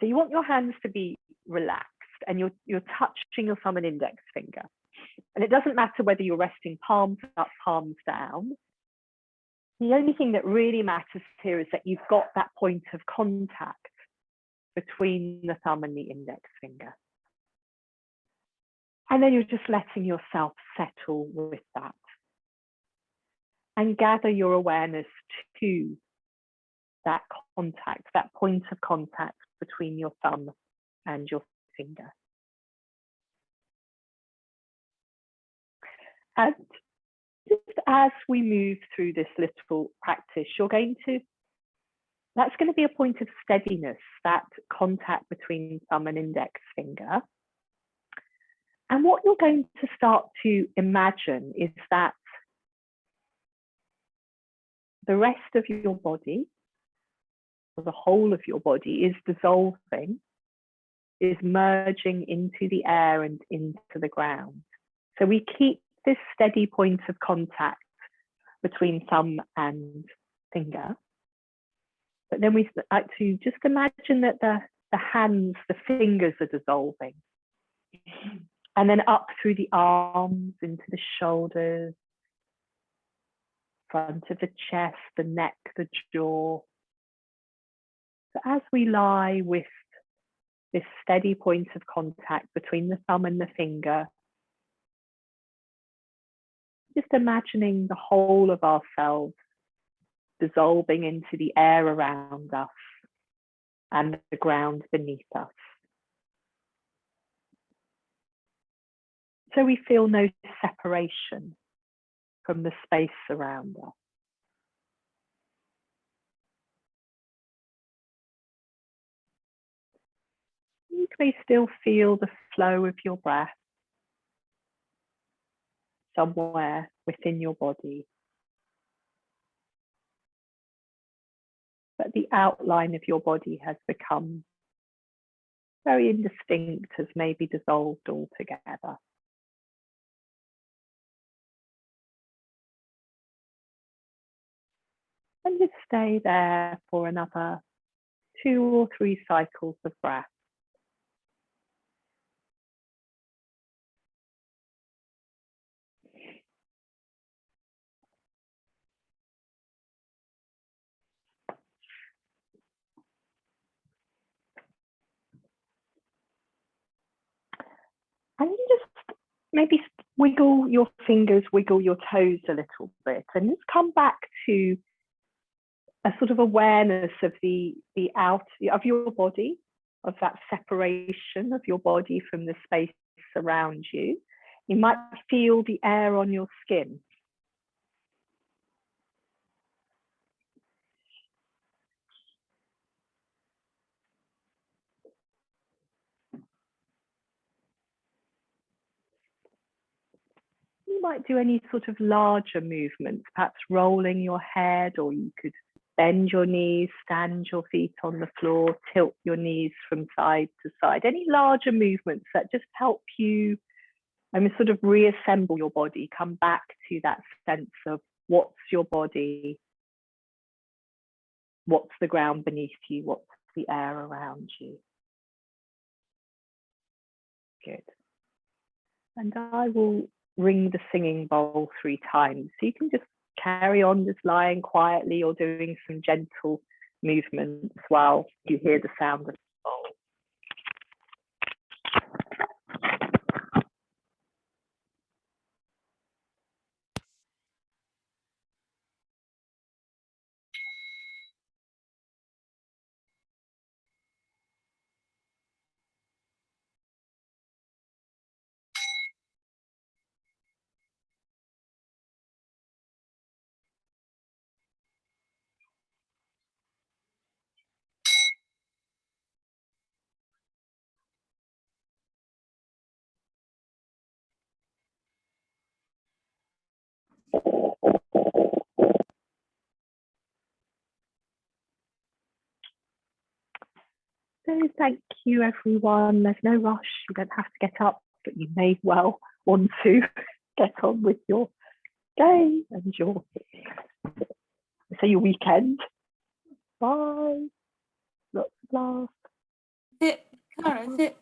So you want your hands to be relaxed, and you're touching your thumb and index finger. And it doesn't matter whether you're resting palms up, palms down. The only thing that really matters here is that you've got that point of contact between the thumb and the index finger. And then you're just letting yourself settle with that. And gather your awareness to that contact, that point of contact between your thumb and your finger. And just as we move through this little practice, that's going to be a point of steadiness, that contact between thumb and index finger. And what you're going to start to imagine is that the rest of your body, or the whole of your body, is dissolving, is merging into the air and into the ground. So we keep this steady point of contact between thumb and finger. But then we like to just imagine that the hands, the fingers are dissolving. And then up through the arms, into the shoulders, front of the chest, the neck, the jaw. So as we lie with this steady point of contact between the thumb and the finger, just imagining the whole of ourselves dissolving into the air around us and the ground beneath us. So we feel no separation from the space around us. You may still feel the flow of your breath somewhere within your body. But the outline of your body has become very indistinct, has maybe dissolved altogether. And just stay there for another 2 or 3 cycles of breath. And you just maybe wiggle your fingers, wiggle your toes a little bit, and just come back to a sort of awareness of the out of your body, of that separation of your body from the space around you. You might feel the air on your skin. You might do any sort of larger movements, perhaps rolling your head, or you could bend your knees, stand your feet on the floor, tilt your knees from side to side. Any larger movements that just help you sort of reassemble your body, come back to that sense of what's your body, what's the ground beneath you, what's the air around you. Good. And I will ring the singing bowl 3 times. So you can just carry on just lying quietly or doing some gentle movements while you hear the sound of the bowl. So thank you, everyone. There's no rush. You don't have to get up, but you may well want to get on with your day and your weekend. Bye. Lots of love. Cara, is it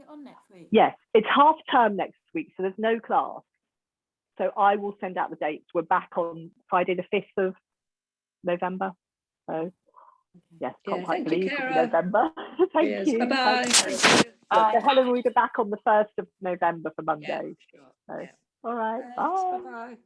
on next week? Yes, it's half term next week, so there's no class. So I will send out the dates. We're back on Friday the 5th of November. So yes, can't quite believe it's November. Thank you. Bye-bye. So Helen will be back on the 1st of November for Monday. Sure. So, Yeah. all right. Thanks. Bye. Bye-bye.